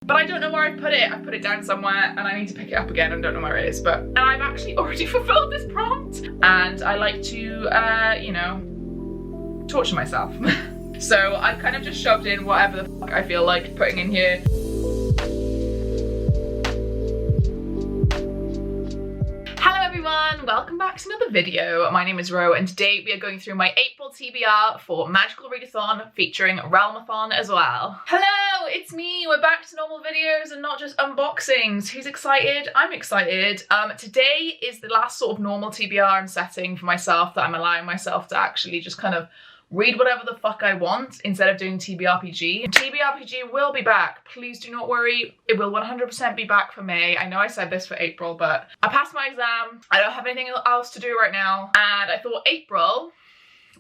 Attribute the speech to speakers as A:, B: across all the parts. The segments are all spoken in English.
A: But I don't know where I put it. I put it down somewhere and I need to pick it up again and don't know where it is. And I've actually already fulfilled this prompt. And I like to, you know, torture myself. So I've kind of just shoved in whatever the fuck I feel like putting in here. Welcome back to another video. My name is Ro and today we are going through my April TBR for Magical Readathon featuring Realmathon as well. Hello, it's me. We're back to normal videos and not just unboxings. Who's excited? I'm excited. Today is the last sort of normal TBR I'm setting for myself, that I'm allowing myself to actually just kind of read whatever the fuck I want instead of doing TBRPG. TBRPG will be back. Please do not worry. It will 100% be back for May. I know I said this for April, but I passed my exam. I don't have anything else to do right now. And I thought, April,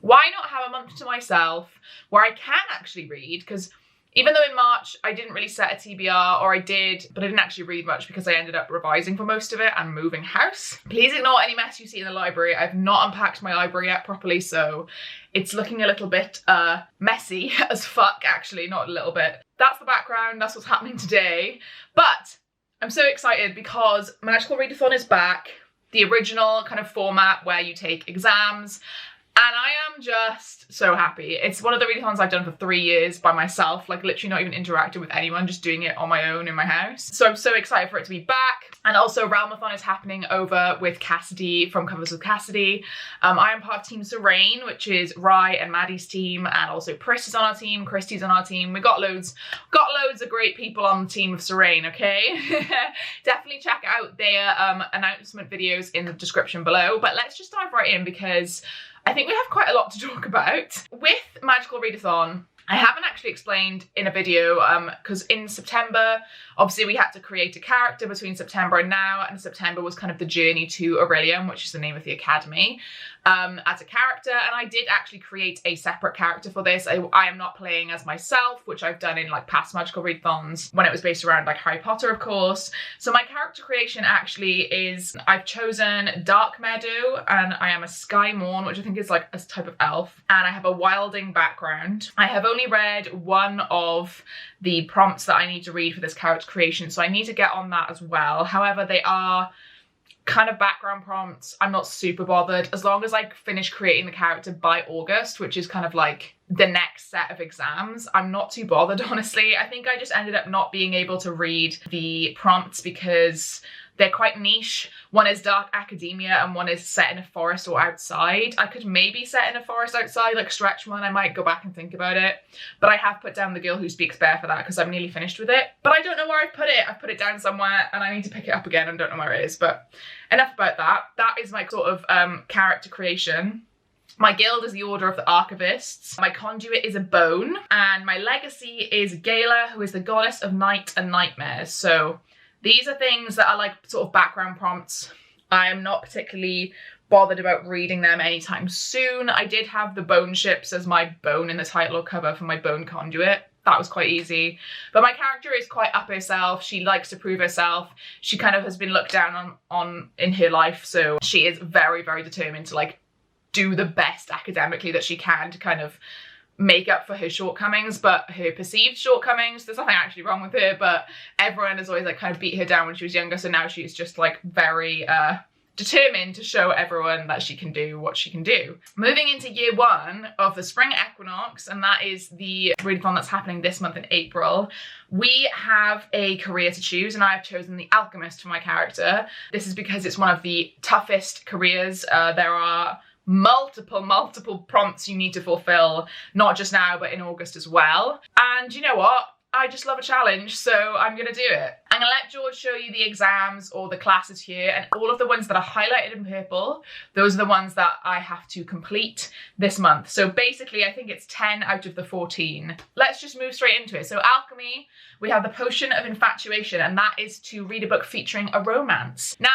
A: why not have a month to myself where I can actually read? Because even though in March I didn't really set a TBR, or I did, but I didn't actually read much because I ended up revising for most of it and moving house. Please ignore any mess you see in the library. I've not unpacked my library yet properly, so it's looking a little bit messy as fuck, actually, not a little bit. That's the background, that's what's happening today. But I'm so excited because Magical Readathon is back, the original kind of format where you take exams. And I am just so happy. It's one of the readathons I've done for 3 years by myself, like literally not even interacting with anyone, just doing it on my own in my house. So I'm so excited for it to be back. And also Realmathon is happening over with Cassidy from Covers with Cassidy. I am part of Team Serene, which is Rye and Maddie's team, and also Pris is on our team, Christy's on our team. We got loads of great people on the team of Serene, okay? Definitely check out their announcement videos in the description below. But let's just dive right in because I think we have quite a lot to talk about. With Magical Readathon, I haven't actually explained in a video because in September, obviously we had to create a character between September and now, and September was kind of the journey to Aurelium, which is the name of the academy, as a character. And I did actually create a separate character for this. I am not playing as myself, which I've done in like past Magical Readathons when it was based around like Harry Potter, of course. So my character creation actually is, I've chosen Dark Meadow and I am a Sky Morn, which I think is like a type of elf. And I have a wilding background. I have only read one of the prompts that I need to read for this character creation, so I need to get on that as well. However, they are kind of background prompts. I'm not super bothered as long as I finish creating the character by August, which is kind of like the next set of exams. I'm not too bothered, honestly. I think I just ended up not being able to read the prompts because they're quite niche. One is dark academia and one is set in a forest or outside. I could maybe set in a forest outside, like stretch one. I might go back and think about it. But I have put down The Girl Who Speaks Bear for that because I'm nearly finished with it. But I don't know where I've put it. I've put it down somewhere and I need to pick it up again and don't know where it is. But enough about that. That is my sort of character creation. My guild is the Order of the Archivists. My conduit is a bone. And my legacy is Gala, who is the goddess of night and nightmares. So these are things that are like sort of background prompts. I am not particularly bothered about reading them anytime soon. I did have the bone ships as my bone in the title or cover for my bone conduit. That was quite easy. But my character is quite up herself. She likes to prove herself. She kind of has been looked down on in her life. So she is very, very determined to like do the best academically that she can to kind of make up for her shortcomings, but her perceived shortcomings. There's nothing actually wrong with her, but everyone has always like kind of beat her down when she was younger, so now she's just like very determined to show everyone that she can do what she can do. Moving into year one of the spring equinox, and that is the readathon that's happening this month in April, we have a career to choose, and I have chosen the alchemist for my character. This is because it's one of the toughest careers. There are multiple prompts you need to fulfill, not just now but in August as well. And you know what, I just love a challenge, so I'm gonna do it. I'm gonna let George show you the exams or the classes here, and all of the ones that are highlighted in purple, those are the ones that I have to complete this month. So basically I think it's 10 out of the 14. Let's just move straight into it. So alchemy, we have the potion of infatuation, and that is to read a book featuring a romance. Now,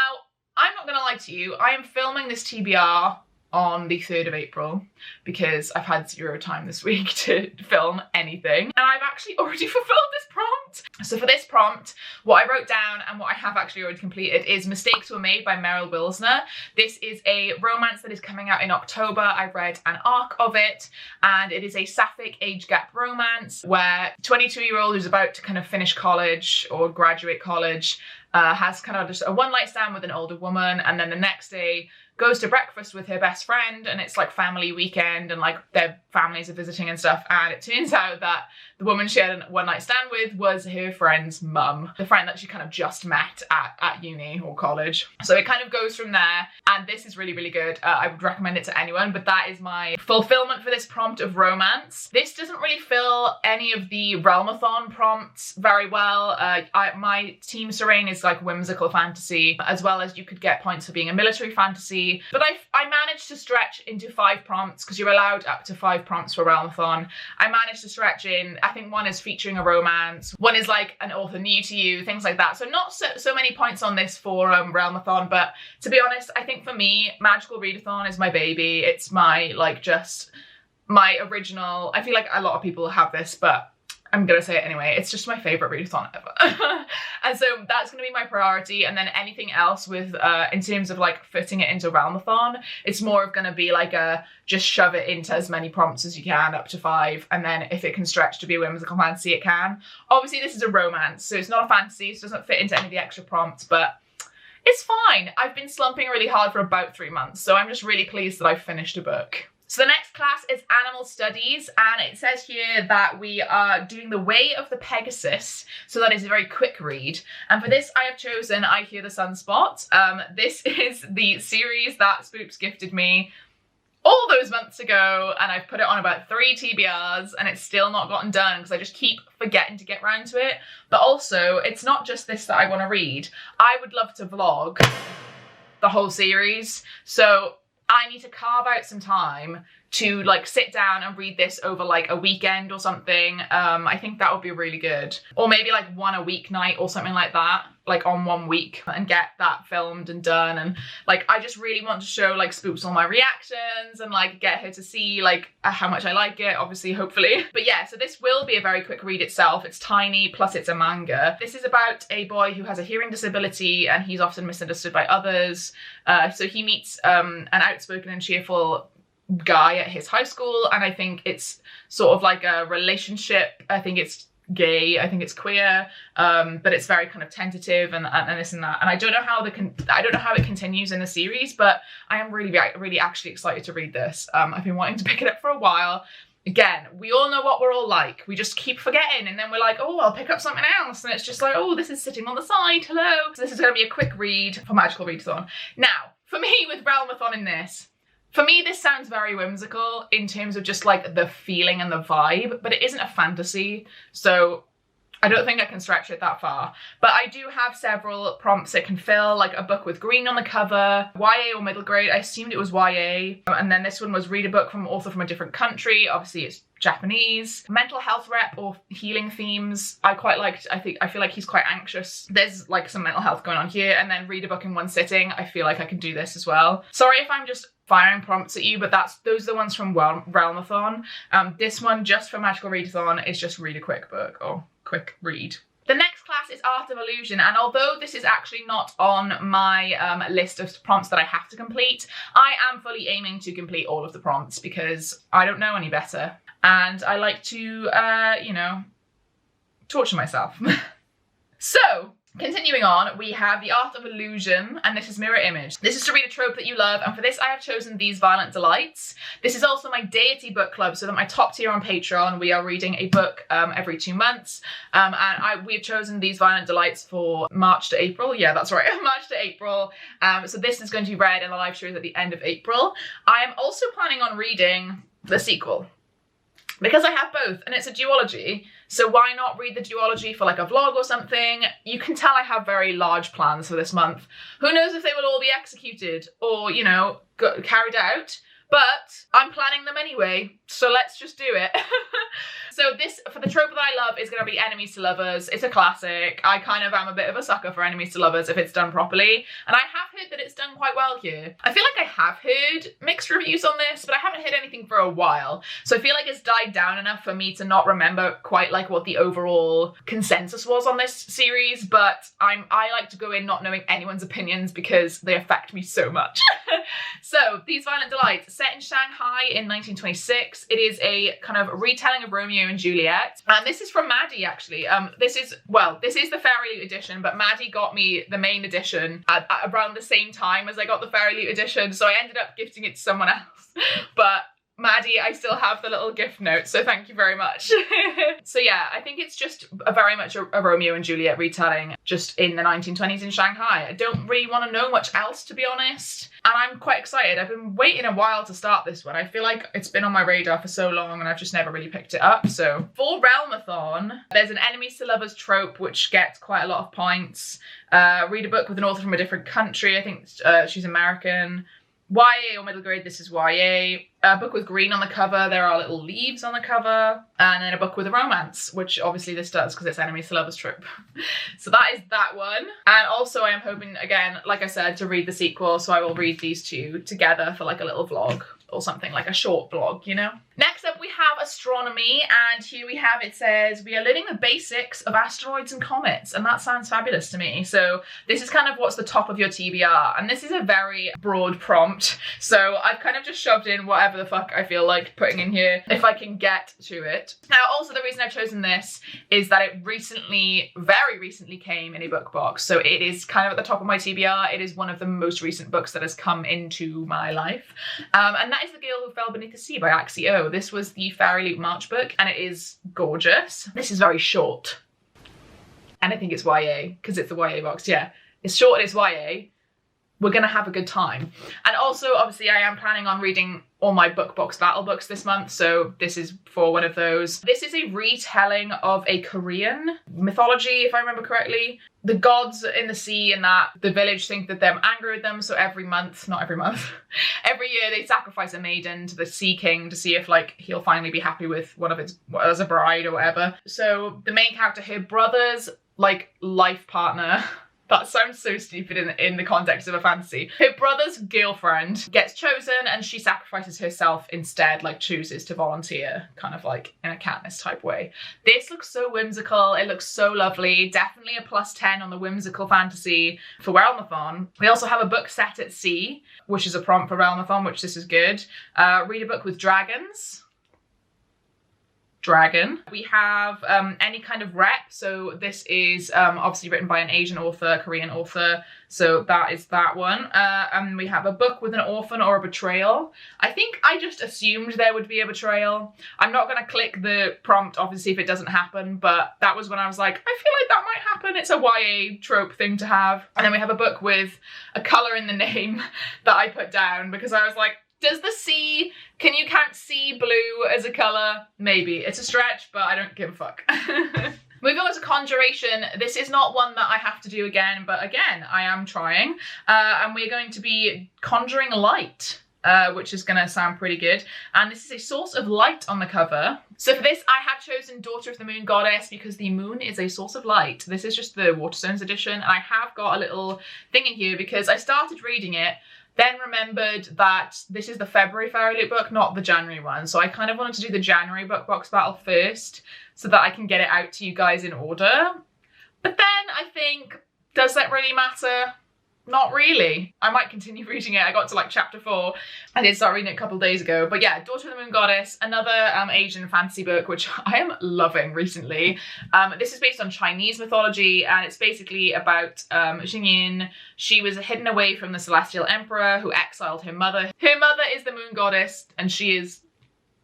A: I'm not gonna lie to you, I am filming this TBR on the 3rd of April because I've had zero time this week to film anything, and I've actually already fulfilled this prompt. So for this prompt, what I wrote down and what I have actually already completed is Mistakes Were Made by Meryl Wilsner. This is a romance that is coming out in October. I read an arc of it, and it is a sapphic age gap romance where a 22-year-old who's about to kind of finish college or graduate college has kind of just a one night stand with an older woman, and then the next day goes to breakfast with her best friend, and it's like family weekend and like their families are visiting and stuff, and it turns out that the woman she had a one night stand with was her friend's mum, the friend that she kind of just met at uni or college. So it kind of goes from there, and this is really, really good. I would recommend it to anyone, but that is my fulfillment for this prompt of romance. This doesn't really fill any of the Realmathon prompts very well. My Team Serene is like whimsical fantasy, as well as you could get points for being a military fantasy, but I managed to stretch into 5 prompts because you're allowed up to 5 prompts for Realmathon. I managed to stretch in, I think one is featuring a romance, one is like an author new to you, things like that. So not so many points on this for Realmathon, but to be honest, I think for me, Magical Readathon is my baby. It's my, like, just my original, I feel like a lot of people have this, but I'm gonna say it anyway, it's just my favourite readathon ever. And so that's gonna be my priority, and then anything else with, in terms of like fitting it into Realmathon, it's more of gonna be like a, just shove it into as many prompts as you can, up to 5, and then if it can stretch to be a whimsical fantasy, it can. Obviously this is a romance, so it's not a fantasy, so it doesn't fit into any of the extra prompts, but it's fine. I've been slumping really hard for about 3 months, so I'm just really pleased that I've finished a book. So the next class is Animal Studies, and it says here that we are doing The Way of the Pegasus, so that is a very quick read. And for this I have chosen I Hear the Sunspot. This is the series that Spoops gifted me all those months ago, and I've put it on about 3 TBRs and it's still not gotten done because I just keep forgetting to get round to it. But also, it's not just this that I want to read. I would love to vlog the whole series, so I need to carve out some time to like sit down and read this over like a weekend or something. I think that would be really good. Or maybe like one a weeknight or something like that, like on 1 week, and get that filmed and done. And like, I just really want to show like Spoops all my reactions and like get her to see like how much I like it, obviously, hopefully. But yeah, so this will be a very quick read itself. It's tiny, plus it's a manga. This is about a boy who has a hearing disability and he's often misunderstood by others. So he meets an outspoken and cheerful guy at his high school, and I think it's sort of like a relationship. I think it's gay, I think it's queer, but it's very kind of tentative and this and that. And I don't know how it continues in the series, but I am really actually excited to read this. I've been wanting to pick it up for a while. Again, we all know what we're all like. We just keep forgetting, and then we're like, oh, I'll pick up something else, and it's just like, oh, this is sitting on the side, hello. So this is going to be a quick read for Magical Readathon. Now, for me with Realmathon in this, for me, this sounds very whimsical in terms of just like the feeling and the vibe, but it isn't a fantasy, so I don't think I can stretch it that far. But I do have several prompts it can fill, like a book with green on the cover, YA or middle grade. I assumed it was YA. And then this one was read a book from an author from a different country. Obviously it's Japanese. Mental health rep or healing themes. I quite liked, I feel like he's quite anxious. There's like some mental health going on here. And then read a book in one sitting. I feel like I can do this as well. Sorry if I'm just firing prompts at you, but those are the ones from Realmathon. This one, just for Magical Readathon, is just read a quick book or quick read. The next class is Art of Illusion, and although this is actually not on my list of prompts that I have to complete, I am fully aiming to complete all of the prompts because I don't know any better, and I like to, you know, torture myself. So, continuing on, we have The Art of Illusion, and this is Mirror Image. This is to read a trope that you love, and for this I have chosen These Violent Delights. This is also my deity book club, so that my top tier on Patreon, we are reading a book every 2 months, and we have chosen These Violent Delights for March to April. Yeah, that's right, March to April. So this is going to be read in a live series at the end of April. I am also planning on reading the sequel, because I have both, and it's a duology, so why not read the duology for like a vlog or something? You can tell I have very large plans for this month. Who knows if they will all be executed or, you know, carried out, but I'm planning them anyway, so let's just do it. So this, for the trope that I love, is going to be enemies to lovers. It's a classic. I kind of am a bit of a sucker for enemies to lovers if it's done properly, and I have heard that it's done quite well here. I feel like I have heard mixed reviews on this, but I haven't heard anything for a while, so I feel like it's died down enough for me to not remember quite like what the overall consensus was on this series, but I like to go in not knowing anyone's opinions because they affect me so much. So, These Violent Delights, set in Shanghai in 1926. It is a kind of retelling of Romeo and Juliet. And this is from Maddie, actually. This is the Fairy Loot edition, but Maddie got me the main edition at around the same time as I got the Fairy Loot edition, so I ended up gifting it to someone else. But Maddie, I still have the little gift note, so thank you very much. So yeah, I think it's just very much a Romeo and Juliet retelling, just in the 1920s in Shanghai. I don't really want to know much else, to be honest, and I'm quite excited. I've been waiting a while to start this one. I feel like it's been on my radar for so long and I've just never really picked it up. So for Realmathon, there's an enemies to lovers trope which gets quite a lot of points. Read a book with an author from a different country. I think she's American. YA or middle grade, this is YA. A book with green on the cover, there are little leaves on the cover. And then a book with a romance, which obviously this does because it's enemies to lovers trope. So that is that one. And also I am hoping, again, like I said, to read the sequel, so I will read these two together for like a little vlog or something, like a short vlog, you know? Next up we have Astronomy, and here we have, it says, we are learning the basics of asteroids and comets, and that sounds fabulous to me. So this is kind of what's the top of your TBR, and this is a very broad prompt, so I've kind of just shoved in whatever the fuck I feel like putting in here, if I can get to it. Now, also the reason I've chosen this is that it recently, very recently came in a book box, so it is kind of at the top of my TBR. It is one of the most recent books that has come into my life, and that is The Girl Who Fell Beneath the Sea by Axio. This was the Fairy Loot March book, and it is gorgeous. This is very short, and I think it's YA because it's the YA box. Yeah, it's short and it's YA. We're gonna have a good time. And also, obviously, I am planning on reading all my book box battle books this month, so this is for one of those. This is a retelling of a Korean mythology, if I remember correctly. The gods in the sea and that the village think that they're angry with them, so every month, not every month, every year they sacrifice a maiden to the sea king to see if like he'll finally be happy with one of his, as a bride or whatever. So the main character, her brother's like life partner, that sounds so stupid in the context of a fantasy. Her brother's girlfriend gets chosen and she sacrifices herself instead, like chooses to volunteer, kind of like in a Katniss type way. This looks so whimsical, it looks so lovely, definitely a +10 on the whimsical fantasy for Realmathon. We also have a book set at sea, which is a prompt for Realmathon, which this is good. Read a book with dragons. Dragon. We have any kind of rep, so this is obviously written by an Asian author, Korean author, so that is that one. And we have a book with an orphan or a betrayal. I think I just assumed there would be a betrayal. I'm not going to click the prompt, obviously, if it doesn't happen, but that was when I was like, I feel like that might happen. It's a YA trope thing to have. And then we have a book with a colour in the name that I put down because I was like, does the sea, can you count sea blue as a colour? Maybe. It's a stretch, but I don't give a fuck. Moving on to Conjuration. This is not one that I have to do again, but again, I am trying. And we're going to be conjuring light, which is going to sound pretty good. And this is a source of light on the cover. So for this, I have chosen Daughter of the Moon Goddess because the moon is a source of light. This is just the Waterstones edition. And I have got a little thing in here because I started reading it, then remembered that this is the February Fairy Loot book, not the January one. So I kind of wanted to do the January book box battle first so that I can get it out to you guys in order. But then I think, does that really matter? Not really. I might continue reading it. I got to like chapter 4. I did start reading it a couple of days ago. But yeah, Daughter of the Moon Goddess, another Asian fantasy book, which I am loving recently. This is based on Chinese mythology, and it's basically about Xingyin. She was hidden away from the Celestial Emperor who exiled her mother. Her mother is the Moon Goddess, and she is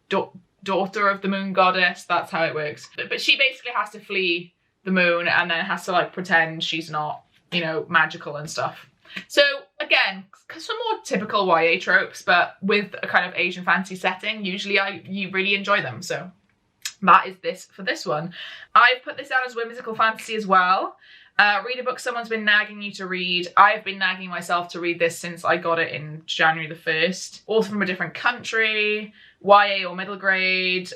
A: Daughter of the Moon Goddess. That's how it works. But she basically has to flee the moon and then has to like pretend she's not, you know, magical and stuff. So again, some more typical YA tropes, but with a kind of Asian fantasy setting, usually you really enjoy them. So that is this for this one. I've put this down as whimsical fantasy as well. Read a book someone's been nagging you to read. I've been nagging myself to read this since I got it in January the 1st. Also from a different country, YA or middle grade,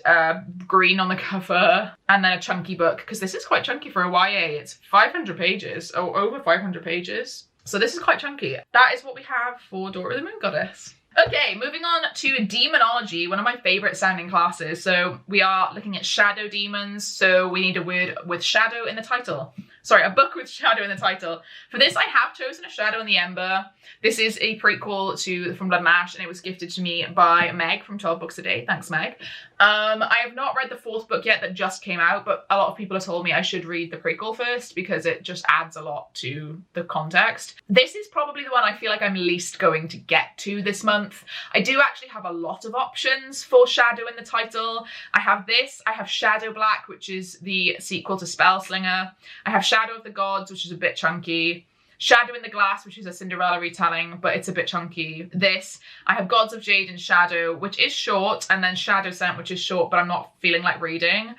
A: green on the cover, and then a chunky book, because this is quite chunky for a YA. It's 500 pages, or over 500 pages. So this is quite chunky. That is what we have for Dora the Moon Goddess. Okay, moving on to demonology, one of my favourite sounding classes. So we are looking at shadow demons, so we need a word with shadow in the title. Sorry, a book with shadow in the title. For this, I have chosen A Shadow in the Ember. This is a prequel to From Blood and Ash, and it was gifted to me by Meg from 12 Books a Day. Thanks, Meg. I have not read the 4th book yet that just came out, but a lot of people have told me I should read the prequel first because it just adds a lot to the context. This is probably the one I feel like I'm least going to get to this month. I do actually have a lot of options for shadow in the title. I have this, I have Shadow Black, which is the sequel to Spellslinger. I have Shadow of the Gods, which is a bit chunky. Shadow in the Glass, which is a Cinderella retelling, but it's a bit chunky. This, I have Gods of Jade and Shadow, which is short, and then Shadow Scent, which is short, but I'm not feeling like reading.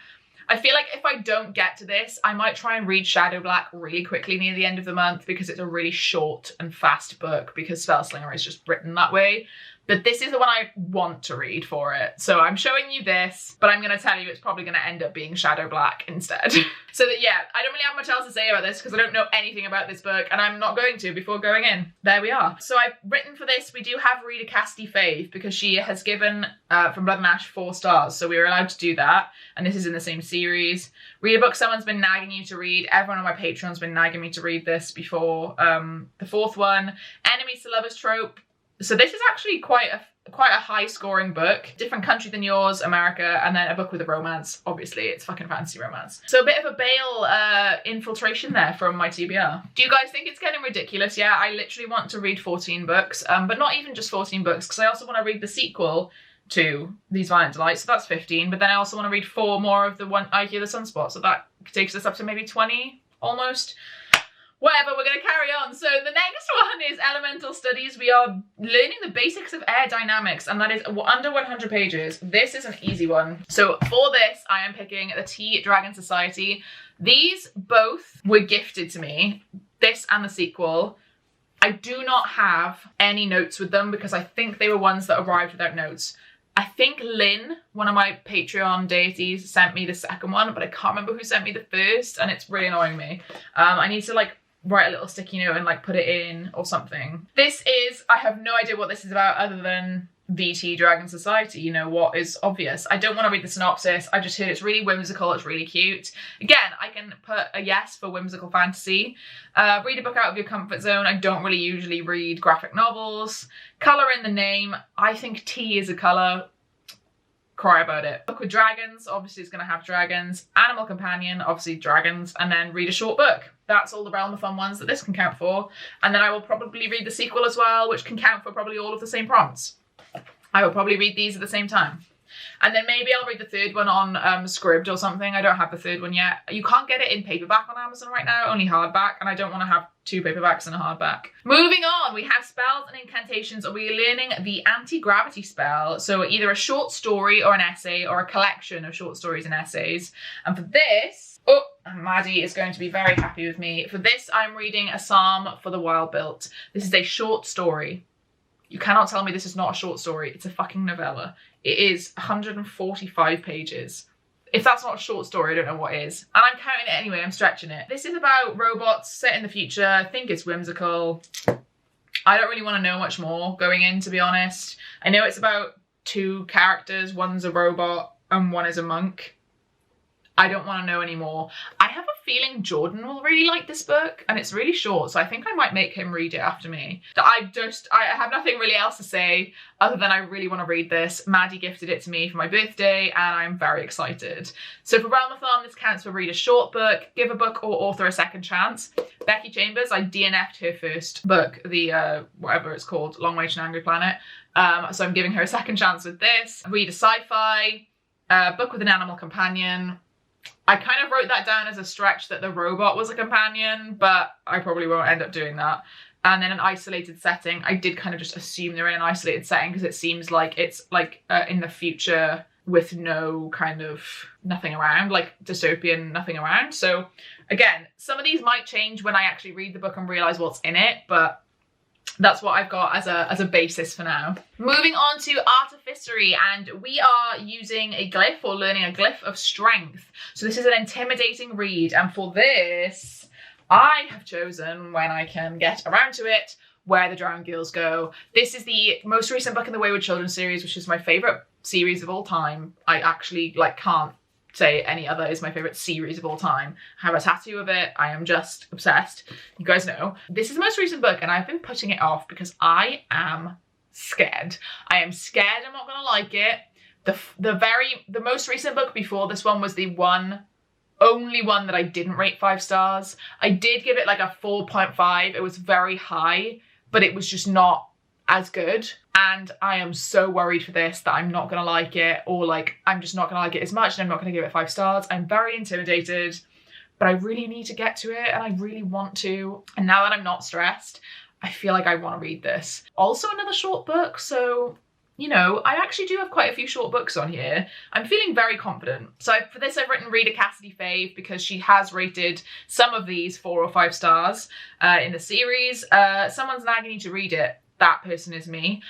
A: I feel like if I don't get to this, I might try and read Shadow Black really quickly near the end of the month because it's a really short and fast book, because Spellslinger is just written that way. But this is the one I want to read for it. So I'm showing you this, but I'm going to tell you it's probably going to end up being Shadow Black instead. So that, yeah, I don't really have much else to say about this because I don't know anything about this book, and I'm not going to before going in. There we are. So I've written for this, we do have reader Casti Faith because she has given From Blood and Ash 4 stars. So we were allowed to do that. And this is in the same series. Read a book someone's been nagging you to read. Everyone on my Patreon's been nagging me to read this before. The 4th one, Enemies to Lovers trope. So this is actually quite a high scoring book. Different country than yours, America, and then a book with a romance. Obviously, it's fucking fantasy romance. So a bit of a Bale infiltration there from my TBR. Do you guys think it's getting ridiculous? Yeah, I literally want to read 14 books, but not even just 14 books, because I also want to read the sequel to These Violent Delights, so that's 15, but then I also want to read 4 more of the one I Hear the Sunspot, so that takes us up to maybe 20, almost. Whatever, we're going to carry on. So the next one is Elemental Studies. We are learning the basics of air dynamics, and that is under 100 pages. This is an easy one. So for this, I am picking the Tea Dragon Society. These both were gifted to me, this and the sequel. I do not have any notes with them because I think they were ones that arrived without notes. I think Lynn, one of my Patreon deities, sent me the second one, but I can't remember who sent me the first, and it's really annoying me. I need to like write a little sticky note and like put it in or something. This is, I have no idea what this is about other than VT Dragon Society, you know, what is obvious. I don't want to read the synopsis. I just heard it's really whimsical, it's really cute. Again, I can put a yes for whimsical fantasy. Read a book out of your comfort zone. I don't really usually read graphic novels. Colour in the name. I think tea is a colour. Cry about it. Book with dragons, obviously it's going to have dragons. Animal companion, obviously dragons. And then read a short book. That's all the Realmathon ones that this can count for. And then I will probably read the sequel as well, which can count for probably all of the same prompts. I will probably read these at the same time. And then maybe I'll read the 3rd one on Scribd or something. I don't have the 3rd one yet. You can't get it in paperback on Amazon right now, only hardback, and I don't want to have 2 paperbacks and a hardback. Moving on, we have spells and incantations. We're learning the anti-gravity spell. So either a short story or an essay or a collection of short stories and essays. And for this, oh, Maddie is going to be very happy with me. For this, I'm reading A Psalm for the Wild Built. This is a short story. You cannot tell me this is not a short story. It's a fucking novella. It is 145 pages. If that's not a short story, I don't know what is. And I'm counting it anyway, I'm stretching it. This is about robots set in the future. I think it's whimsical. I don't really want to know much more going in, to be honest. I know it's about 2 characters. One's a robot and one is a monk. I don't want to know anymore. I have a feeling Jordan will really like this book, and it's really short, so I think I might make him read it after me. I have nothing really else to say other than I really want to read this. Maddie gifted it to me for my birthday, and I'm very excited. So for Realmathon, this counts for read a short book, give a book or author a second chance. Becky Chambers, I DNF'd her first book, the whatever it's called, Long Way to an Angry Planet. So I'm giving her a second chance with this. Read a sci-fi, book with an animal companion. I kind of wrote that down as a stretch that the robot was a companion, but I probably won't end up doing that. And then an isolated setting. I did kind of just assume they're in an isolated setting because it seems like it's like in the future with no kind of nothing around, like dystopian nothing around. So again, some of these might change when I actually read the book and realize what's in it, but that's what I've got as a basis for now. Moving on to artificery, and we are using a glyph, or learning a glyph of strength. So this is an intimidating read, and for this I have chosen, when I can get around to it, Where the Drowned Girls Go. This is the most recent book in the Wayward Children series, which is my favourite series of all time. I actually can't say any other is my favourite series of all time. I have a tattoo of it. I am just obsessed. You guys know. This is the most recent book, and I've been putting it off because I am scared. I am scared I'm not gonna like it. The most recent book before this one was the only one that I didn't rate 5 stars. I did give it like a 4.5. It was very high, but it was just not as good. And I am so worried for this that I'm not gonna like it, or I'm just not gonna like it as much, and I'm not gonna give it 5 stars. I'm very intimidated, but I really need to get to it, and I really want to. And now that I'm not stressed, I feel like I want to read this. Also another short book, so you know, I actually do have quite a few short books on here. I'm feeling very confident. So for this, I've written Reader Cassidy Fave, because she has rated some of these 4 or 5 stars in the series. Someone's nagging you to read it. That person is me.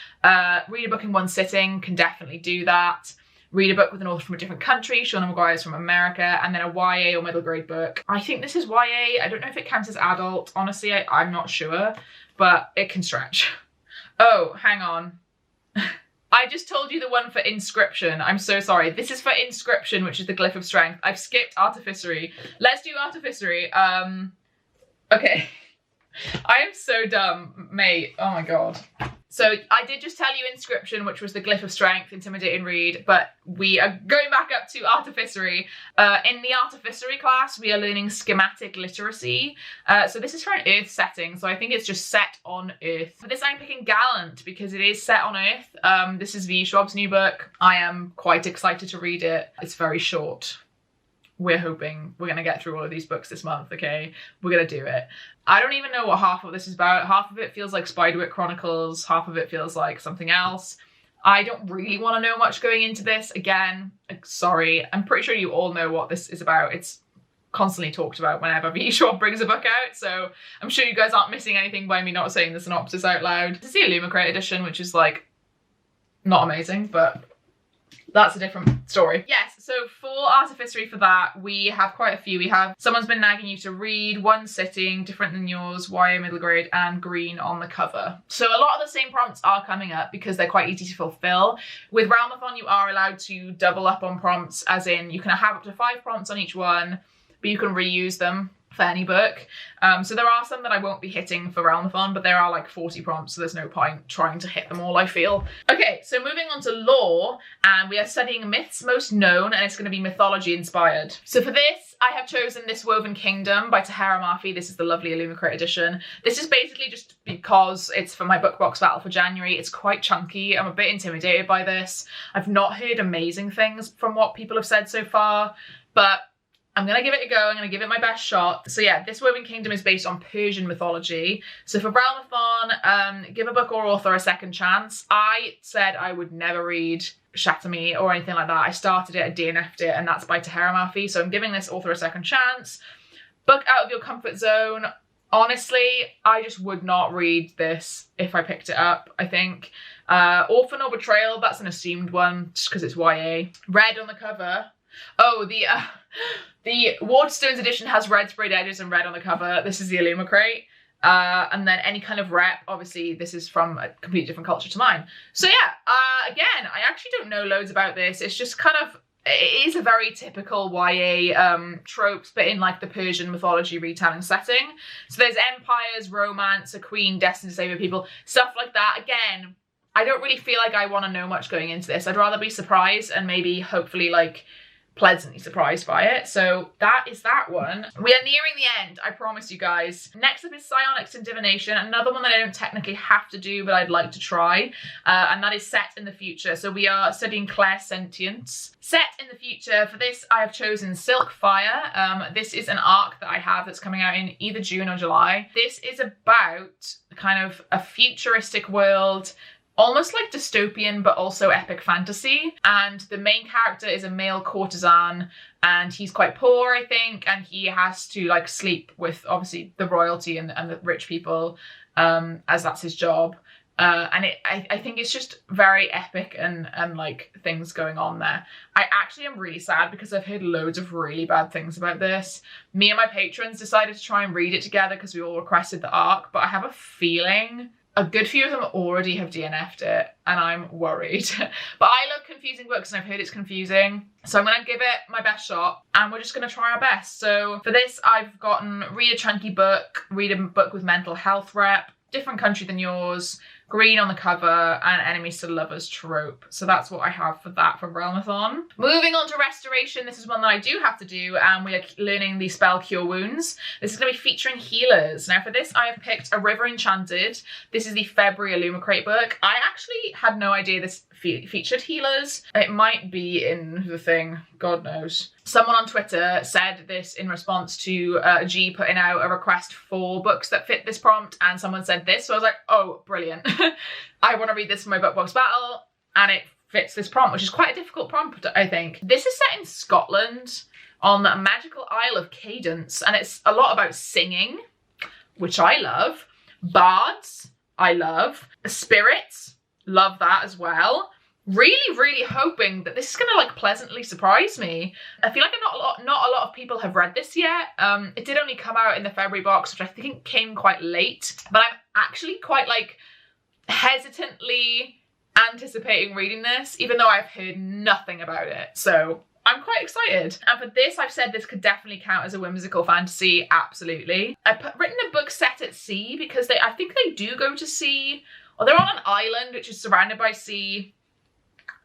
A: Read a book in one sitting, can definitely do that. Read a book with an author from a different country. Shauna Maguire's from America. And then a YA or middle grade book. I think this is YA. I don't know if it counts as adult. Honestly, I'm not sure, but it can stretch. Oh, hang on. I just told you the one for Inscription. I'm so sorry. This is for Inscription, which is the Glyph of Strength. I've skipped Artificery. Let's do Artificery. Okay. I am so dumb, mate. Oh my god. So I did just tell you Inscription, which was the Glyph of Strength, intimidating read, but we are going back up to Artificery. In the Artificery class, we are learning schematic literacy. So this is for an Earth setting, so I think it's just set on Earth. For this, I'm picking Gallant because it is set on Earth. This is V. Schwab's new book. I am quite excited to read it. It's very short. We're hoping we're going to get through all of these books this month, okay? We're going to do it. I don't even know what half of this is about. Half of it feels like Spiderwick Chronicles. Half of it feels like something else. I don't really want to know much going into this. Again, sorry. I'm pretty sure you all know what this is about. It's constantly talked about whenever V. Schwab brings a book out, so I'm sure you guys aren't missing anything by me not saying the synopsis out loud. This is the Illumicrate edition, which is not amazing, but that's a different story. Yes, so for Artificery, for that, we have quite a few. We have Someone's Been Nagging You to Read, One Sitting, Different Than Yours, YA Middle Grade, and Green on the cover. So a lot of the same prompts are coming up because they're quite easy to fulfill. With Realmathon, you are allowed to double up on prompts, as in you can have up to 5 prompts on each one, but you can reuse them for any book. So there are some that I won't be hitting for Realmathon, but there are 40 prompts, so there's no point trying to hit them all, I feel. Okay, so moving on to lore, and we are studying myths most known, and it's going to be mythology inspired. So for this, I have chosen This Woven Kingdom by Tahara Mafi. This is the lovely Illumicrate edition. This is basically just because it's for my book box battle for January. It's quite chunky. I'm a bit intimidated by this. I've not heard amazing things from what people have said so far, but I'm going to give it a go. I'm going to give it my best shot. So yeah, This Woven Kingdom is based on Persian mythology. So for Realmathon, give a book or author a second chance. I said I would never read Shatami or anything like that. I started it, I DNF'd it, and that's by Tahara Mafi. So I'm giving this author a second chance. Book out of your comfort zone. Honestly, I just would not read this if I picked it up, I think. Orphan or Betrayal, that's an assumed one just because it's YA. Red on the cover. Oh, the Waterstones edition has red sprayed edges and red on the cover. This is the Illumicrate. And then any kind of rep, obviously this is from a completely different culture to mine. So yeah, again, I actually don't know loads about this. It's just kind of, it is a very typical YA tropes, but in the Persian mythology retelling setting. So there's empires, romance, a queen destined to save her people, stuff like that. Again, I don't really feel like I want to know much going into this. I'd rather be surprised and maybe hopefully pleasantly surprised by it. So that is that one. We are nearing the end, I promise you guys. Next up is Psionics and Divination, another one that I don't technically have to do, but I'd like to try, and that is set in the future. So we are studying clairsentience. Set in the future, for this I have chosen Silk Fire. This is an arc that I have that's coming out in either June or July. This is about kind of a futuristic world, almost like dystopian but also epic fantasy, and the main character is a male courtesan, and he's quite poor, I think, and he has to like sleep with obviously the royalty and the rich people, as that's his job. And I think it's just very epic and like things going on there. I actually am really sad because I've heard loads of really bad things about this. Me and my patrons decided to try and read it together because we all requested the arc, but I have a feeling a good few of them already have DNF'd it, and I'm worried. But I love confusing books, and I've heard it's confusing, so I'm gonna give it my best shot, and we're just gonna try our best. So for this, I've gotten read a chunky book, read a book with mental health rep, different country than yours, green on the cover, and enemies to lovers trope. So that's what I have for that for Realmathon. Moving on to restoration, this is one that I do have to do, and we are learning the spell Cure Wounds. This is going to be featuring healers. Now for this, I have picked A River Enchanted. This is the February Illumicrate book. I actually had no idea this featured healers. It might be in the thing, God knows. Someone on Twitter said this in response to G putting out a request for books that fit this prompt, and someone said this, so I was like, oh, brilliant. I want to read this for my book box battle, and it fits this prompt, which is quite a difficult prompt, I think. This is set in Scotland on the magical Isle of Cadence, and it's a lot about singing, which I love. Bards, I love. Spirits, love that as well. Really, really hoping that this is gonna like pleasantly surprise me. I feel like not a lot of people have read this yet. It did only come out in the February box, which I think came quite late, but I'm actually quite like hesitantly anticipating reading this, even though I've heard nothing about it. So I'm quite excited. And for this, I've said this could definitely count as a whimsical fantasy, absolutely. I've written a book set at sea because I think they do go to sea, or they're on an island which is surrounded by sea.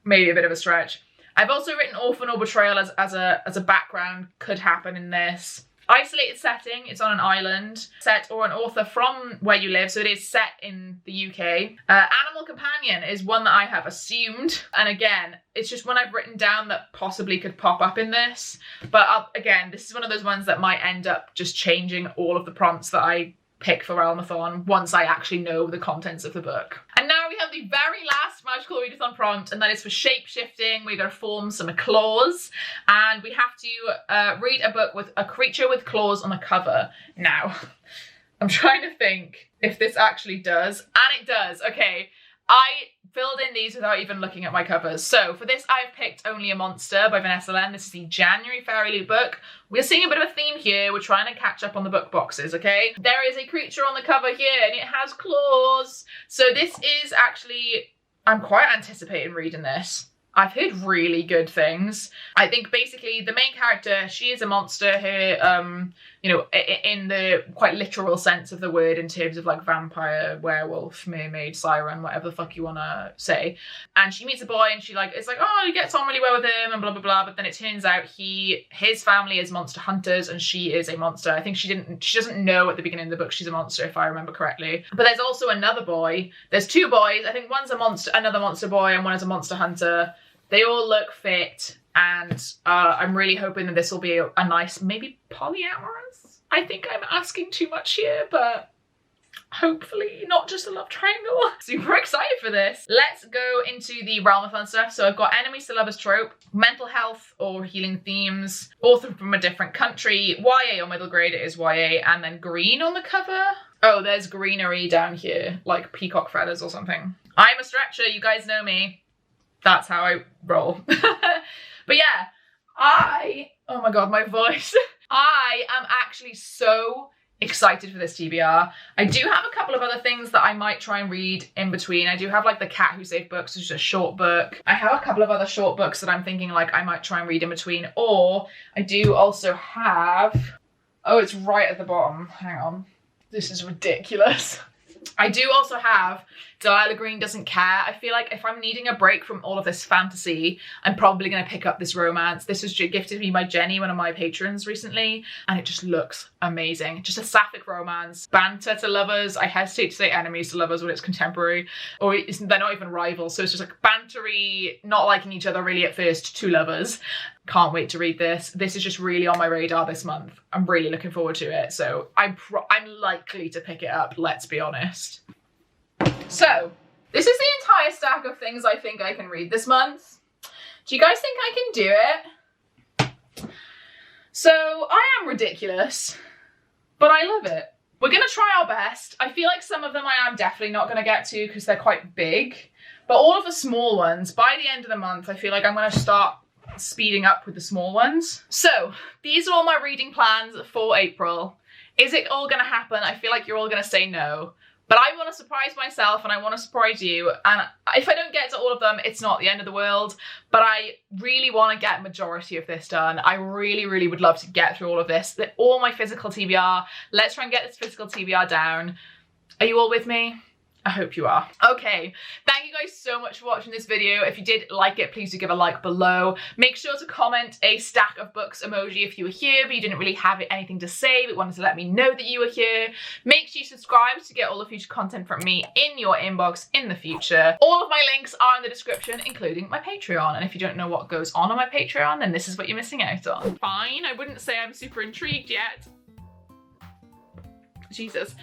A: Maybe a bit of a stretch. I've also written Orphan or Betrayal as a background, could happen in this. Isolated setting, it's on an island, set or an author from where you live, so it is set in the UK. Animal Companion is one that I have assumed, and again, it's just one I've written down that possibly could pop up in this, but again, this is one of those ones that might end up just changing all of the prompts that I pick for Realmathon once I actually know the contents of the book. And now we have the very last magical readathon prompt, and that is for shapeshifting. We're going to form some claws, and we have to read a book with a creature with claws on the cover. Now, I'm trying to think if this actually does, and it does. Okay, I filled in these without even looking at my covers. So for this, I've picked Only a Monster by Vanessa Len. This is the January Fairy Loot book. We're seeing a bit of a theme here. We're trying to catch up on the book boxes, okay? There is a creature on the cover here, and it has claws. So this is actually, I'm quite anticipating reading this. I've heard really good things. I think basically the main character, she is a monster here, you know, in the quite literal sense of the word, in terms of like vampire, werewolf, mermaid, siren, whatever the fuck you want to say. And she meets a boy, and she like, it's like, oh, he gets on really well with him and blah, blah, blah. But then it turns out his family is monster hunters, and she is a monster. I think she doesn't know at the beginning of the book she's a monster, if I remember correctly. But there's also another boy. There's two boys. I think one's another monster boy, and one is a monster hunter. They all look fit, and I'm really hoping that this will be a nice, maybe polyamorous. I think I'm asking too much here, but hopefully not just a love triangle. Super excited for this. Let's go into the Realmathon stuff. So I've got enemies to lovers trope, mental health or healing themes, author from a different country, YA or middle grade, it is YA, and then green on the cover. Oh, there's greenery down here, like peacock feathers or something. I'm a stretcher, you guys know me. That's how I roll. But yeah, oh my God, my voice. I am actually so excited for this TBR. I do have a couple of other things that I might try and read in between. I do have like the Cat Who Saved Books, which is a short book. I have a couple of other short books that I'm thinking like I might try and read in between. Or I do also have, oh, it's right at the bottom. Hang on. This is ridiculous. I do also have Delilah Green Doesn't Care. I feel like if I'm needing a break from all of this fantasy, I'm probably going to pick up this romance. This was gifted me by Jenny, one of my patrons recently, and it just looks amazing. Just a sapphic romance. Banter to lovers. I hesitate to say enemies to lovers when it's contemporary, or they're not even rivals. So it's just like bantery, not liking each other really at first, to lovers. Can't wait to read this. This is just really on my radar this month. I'm really looking forward to it. So I'm likely to pick it up, let's be honest. So This is the entire stack of things I think I can read this month. Do you guys think I can do it? So I am ridiculous, but I love it. We're gonna try our best. I feel like some of them I am definitely not gonna get to because they're quite big, but all of the small ones, by the end of the month, I feel like I'm gonna start speeding up with the small ones. So these are all my reading plans for April. Is it all gonna happen? I feel like you're all gonna say no. But I want to surprise myself and I want to surprise you. And if I don't get to all of them, it's not the end of the world. But I really want to get majority of this done. I really, really would love to get through all of this. All my physical TBR. Let's try and get this physical TBR down. Are you all with me? I hope you are. Okay, thank you guys so much for watching this video. If you did like it, please do give a like below. Make sure to comment a stack of books emoji if you were here, but you didn't really have anything to say, but wanted to let me know that you were here. Make sure you subscribe to get all the future content from me in your inbox in the future. All of my links are in the description, including my Patreon. And if you don't know what goes on my Patreon, then this is what you're missing out on. Fine, I wouldn't say I'm super intrigued yet. Jesus.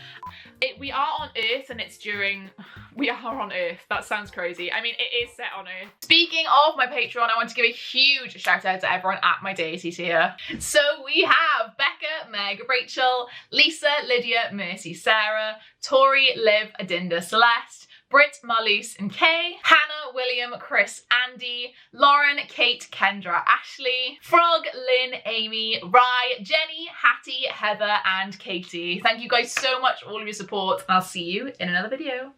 A: We are on Earth and it's during... We are on Earth. That sounds crazy. I mean, it is set on Earth. Speaking of my Patreon, I want to give a huge shout out to everyone at my deities here. So we have Becca, Meg, Rachel, Lisa, Lydia, Mercy, Sarah, Tori, Liv, Adinda, Celeste, Britt, Marlies and Kay, Hannah, William, Chris, Andy, Lauren, Kate, Kendra, Ashley, Frog, Lynn, Amy, Rye, Jenny, Hattie, Heather and Katie. Thank you guys so much for all of your support and I'll see you in another video.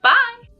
A: Bye!